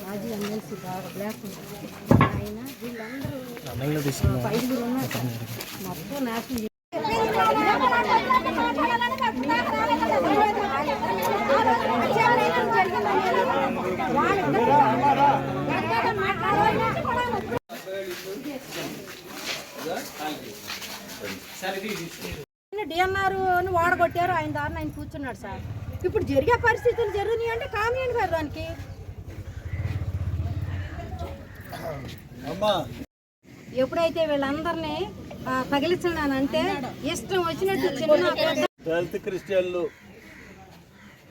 మాజీ ఎమ్మెల్సీ బాగా బ్లాక్ ఆయన వీళ్ళందరూ 5 ఉన్నారు మొత్తం నాశనం. డిఎన్ఆర్ వాడగొట్టారు, ఆయన దారిని ఆయన కూర్చున్నాడు సార్. ఇప్పుడు జరిగే పరిస్థితులు జరుగుతున్నాయి అంటే కామీయండి గారు దానికి. ఎప్పుడైతే వీళ్ళందరినీ తగిలించానంటే ఇష్టం వచ్చినట్టు దళిత క్రిస్టియన్లు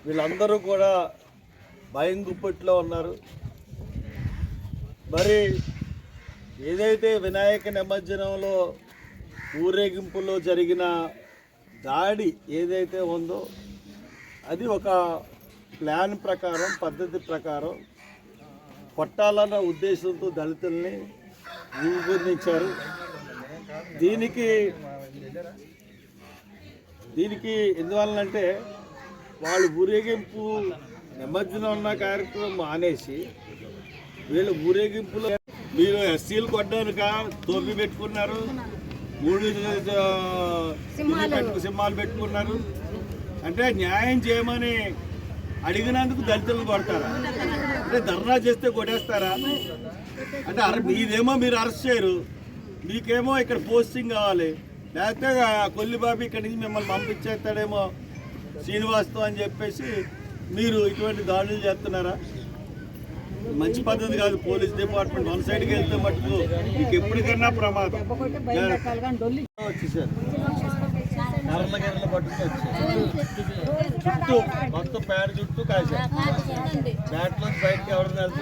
వీళ్ళందరూ కూడా భయం గుప్పట్లో ఉన్నారు. మరి ఏదైతే వినాయక నిమజ్జనంలో ఊరేగింపులో జరిగిన దాడి ఏదైతే ఉందో అది ఒక ప్లాన్ ప్రకారం, పద్ధతి ప్రకారం కొట్టాలన్న ఉద్దేశంతో దళితుల్ని రూపొందించారు. దీనికి ఎందువల్లంటే వాళ్ళు ఊరేగింపు నిమజ్జనం ఉన్న కార్యక్రమం మానేసి వీళ్ళు ఊరేగింపులో మీరు ఎస్సీలు కొట్టడానిక తోపి పెట్టుకున్నారు, 3 సింహాలు పెట్టుకున్నారు. అంటే న్యాయం చేయమని అడిగినందుకు దళితులను కొడతారా? అంటే ధర్నా చేస్తే కొట్టేస్తారా? అంటే మీదేమో మీరు అరెస్ట్ చేయరు, మీకేమో ఇక్కడ పోస్టింగ్ కావాలి, లేకపోతే కొల్లిబాబు ఇక్కడి నుంచి మిమ్మల్ని పంపించేస్తాడేమో శ్రీనివాస్తో అని చెప్పేసి మీరు ఇటువంటి దాడులు చేస్తున్నారా? మంచి పద్ధతి కాదు. పోలీస్ డిపార్ట్మెంట్ వన్ సైడ్కి వెళ్తే మటుకు మీకు ఎప్పటికన్నా ప్రమాదం. వచ్చేసారు నరల గెరలు పట్టుకుని చుట్టూ మొత్తం పేడ చుట్టూ కాశారు. బ్యాట్లో బయటకి ఎవరు వెళ్తూ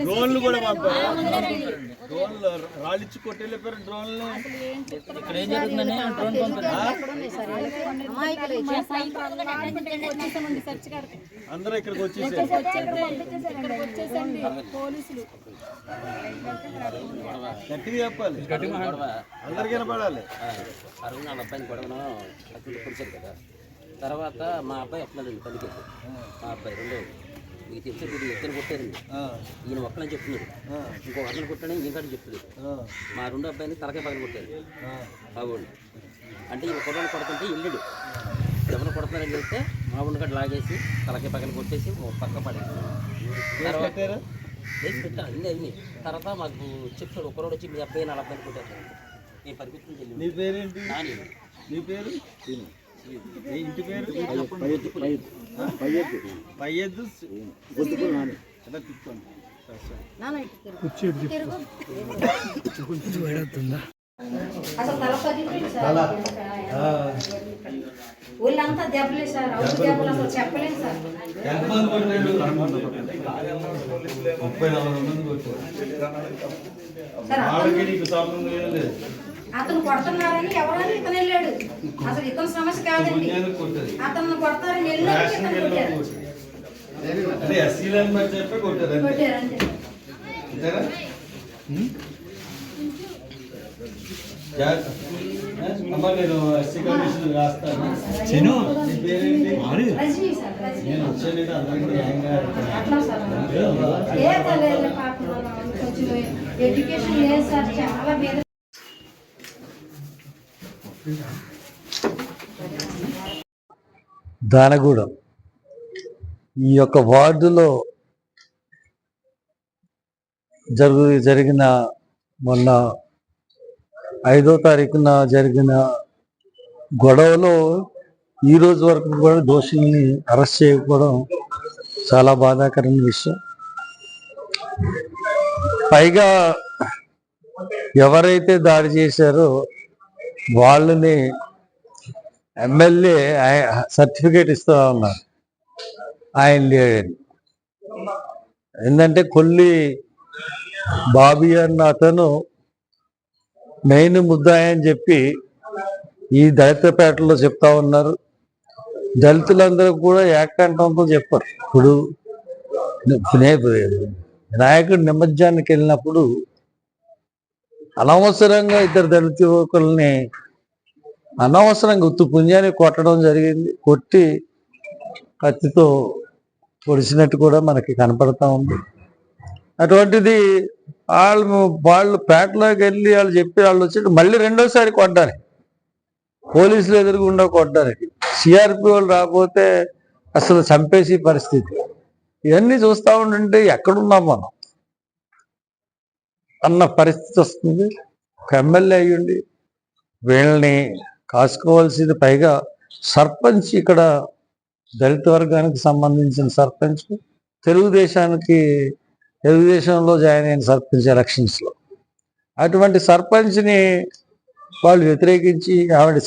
డ్రోన్లు కూడా పంపారు. డ్రోన్లు రాళ్ళిచ్చి కొట్టెళ్ళిపోయారు. డ్రోన్లు ఇక్కడ ఏం జరుగుతుందని డ్రోన్ అందరూ ఇక్కడికి వచ్చేసారు. గట్టిగా చెప్పాలి, అందరికీ వినపడాలి. అరుగు నా అబ్బాయిని గొడవను పొడిచారు కదా. తర్వాత మా అబ్బాయి వస్తున్నాడు పనికి. మా అబ్బాయి రెండో మీకు తెలిసే ఇద్దరు కొట్టారండి. ఈయన ఒక్కడని చెప్తున్నాడు, ఇంకో అతను కొట్టాడని ఇంకాటి చెప్తున్నాడు. మా రెండో అబ్బాయిని తలకాయ పక్కన కొట్టారు బాబోళ్ళు. అంటే ఈయన కొడవలు కొడుతుంటే వెళ్ళాడు. ఎవరు కొడుతున్నారని చెప్తే మా ఉండగడ్డ లాగేసి తలకాయ పక్కన కొట్టేసి పక్క పడేది. తర్వాత అన్నీ అన్నీ తర్వాత మాకు చెప్తాడు ఒకరోడు వచ్చి మీ అబ్బాయి 4 అబ్బాయిని కొట్టారు. నేను పరిగెత్తుకుని నీ పేరేంటి? నీ పేరు? ఇంటి పేరు? పయ్యద్దు ఊళ్ళంతా దెబ్బలేదు సార్. అవును దెబ్బలు అసలు చెప్పలేదు సార్. ఎంతమంది కొట్టాడు? 34 మంది కొట్టాడు. అతను కొడుతున్నారని ఎవరని ఇతను వెళ్ళాడు. అసలు ఇతను సమస్య కాదండి, అతను కొడతారని వెళ్ళారు. ఎస్సీలను బట్టి చెప్పి కొట్టారంటే అమ్మా నేను ఎస్సీ కమిషన్ రాస్తాను. నీ పేరేంటి? నేను వచ్చాను అందరికీ ఎడ్యుకేషన్ లేదు సార్. చాలా పేద దానగూడెం ఈ యొక్క వార్డులో జరిగిన మొన్న 5వ తారీఖున జరిగిన గొడవలో ఈరోజు వరకు కూడా దోషుల్ని అరెస్ట్ చేయకపోవడం చాలా బాధాకరమైన విషయం. పైగా ఎవరైతే దాడి చేశారో వాళ్ళని ఎమ్మెల్యే సర్టిఫికేట్ ఇస్తూ ఉన్నారు. ఆయన లేడని ఏంటంటే కొల్లి బాబీ అన్న అతను మెయిన్ ముద్దాయి అని చెప్పి ఈ దళితపేటలో చెప్తా ఉన్నారు. దళితులందరూ కూడా ఏకంఠంతో చెప్పారు. ఇప్పుడు వినాయకుడి నిమజ్జనానికి వెళ్ళినప్పుడు అనవసరంగా 2 దళిత యువకుల్ని అనవసరంగా ఉత్తు పుణ్యాన్ని కొట్టడం జరిగింది. కొట్టి కత్తితో పొడిచినట్టు కూడా మనకి కనపడతా ఉంది. అటువంటిది వాళ్ళు పేటలోకి వెళ్ళి వాళ్ళు చెప్పి వాళ్ళు వచ్చి మళ్ళీ రెండోసారి కొట్టడానికి, పోలీసులు ఎదురుగుండా కొట్టడానికి, సిఆర్పి వాళ్ళు రాకపోతే అసలు చంపేసి పరిస్థితి. ఇవన్నీ చూస్తూ ఉంటుంటే ఎక్కడున్నాం మనం అన్న పరిస్థితి వస్తుంది. ఒక ఎమ్మెల్యే అయ్యుండి వీళ్ళని కాసుకోవాల్సింది, పైగా సర్పంచ్ ఇక్కడ దళిత వర్గానికి సంబంధించిన సర్పంచ్, తెలుగుదేశంలో జాయిన్ అయిన సర్పంచ్ ఎలక్షన్స్లో. అటువంటి సర్పంచ్ని వాళ్ళు వ్యతిరేకించి ఆవిడ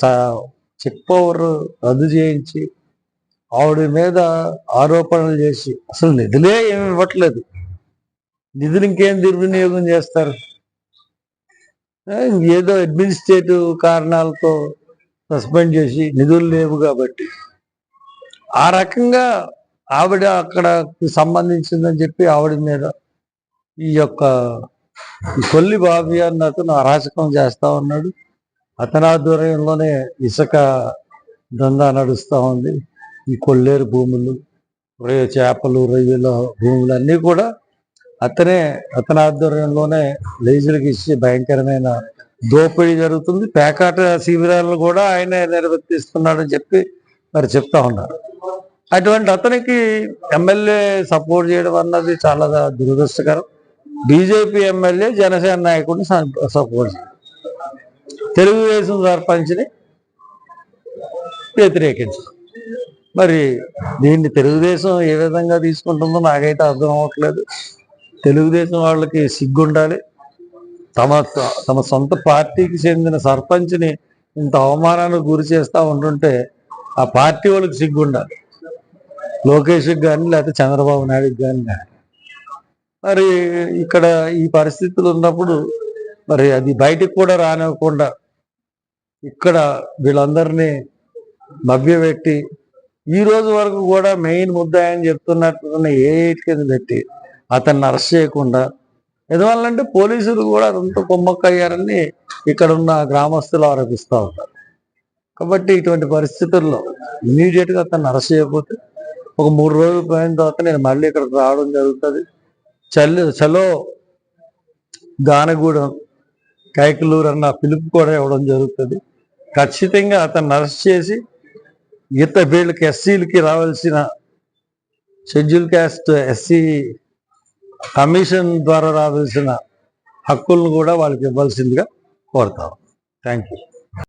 చెక్ పవర్ రద్దు చేయించి ఆవిడ మీద ఆరోపణలు చేసి అసలు నిధులే ఏమి ఇవ్వట్లేదు. నిధులు ఇంకేం దుర్వినియోగం చేస్తారు? ఏదో అడ్మినిస్ట్రేటివ్ కారణాలతో సస్పెండ్ చేసి నిధులు లేవు కాబట్టి ఆ రకంగా ఆవిడ అక్కడ సంబంధించిందని చెప్పి ఆవిడ మీద ఈ కొల్లి బాబీ అన్న అతను అరాచకం చేస్తా ఉన్నాడు. అతని ఆధ్వర్యంలోనే ఇసుక దందా నడుస్తూ ఉంది. ఈ కొల్లేరు భూములు, చేపలు, రొయ్యల భూములు అన్నీ కూడా అతని ఆధ్వర్యంలోనే లీజులకు ఇచ్చి భయంకరమైన దోపిడీ జరుగుతుంది. పేకాట శిబిరాలను కూడా ఆయనే నిర్వర్తిస్తున్నాడని చెప్పి మరి చెప్తా ఉన్నారు. అటువంటి అతనికి ఎమ్మెల్యే సపోర్ట్ చేయడం అన్నది చాలా దురదృష్టకరం. బీజేపీ ఎమ్మెల్యే జనసేన నాయకుడిని సపోర్ట్ చేయడం, తెలుగుదేశం సర్పంచ్ని వ్యతిరేకించడం. మరి దీన్ని తెలుగుదేశం ఏ విధంగా తీసుకుంటుందో నాకైతే అర్థం అవ్వట్లేదు. తెలుగుదేశం వాళ్ళకి సిగ్గుండాలి. తమ సొంత పార్టీకి చెందిన సర్పంచ్ని ఇంత అవమానానికి గురి చేస్తూ ఉంటుంటే ఆ పార్టీ వాళ్ళకి సిగ్గుండాలి. లోకేష్కి కానీ లేకపోతే చంద్రబాబు నాయుడుకి కానీ. మరి ఇక్కడ ఈ పరిస్థితులు ఉన్నప్పుడు మరి అది బయటికి కూడా రానివ్వకుండా ఇక్కడ వీళ్ళందరినీ మభ్యపెట్టి ఈ రోజు వరకు కూడా మెయిన్ ముద్దాయని చెప్తున్నట్టున్న ఏ8 కింద పెట్టి అతన్ని అరెస్ట్ చేయకుండా, ఎందువల్లంటే పోలీసులు కూడా అదంతా కొమ్మక్కయ్యారని ఇక్కడ ఉన్న గ్రామస్తులు ఆరోపిస్తూ ఉంటారు. కాబట్టి ఇటువంటి పరిస్థితుల్లో ఇమీడియట్గా అతన్ని అరెస్ట్ చేయకపోతే ఒక 3 రోజులు పోయిన తర్వాత నేను మళ్ళీ ఇక్కడికి రావడం జరుగుతుంది. చలో గానగూడెం, కైకలూరు అన్న పిలుపు కూడా ఇవ్వడం జరుగుతుంది. ఖచ్చితంగా అతన్ని అరెస్ట్ చేసి వీళ్ళకి ఎస్సీలకి రావాల్సిన షెడ్యూల్ క్యాస్ట్ ఎస్సీ కమిషన్ ద్వారా రావాల్సిన హక్కులను కూడా వాళ్ళకి ఇవ్వాల్సిందిగా కోరుతాం. Thank you.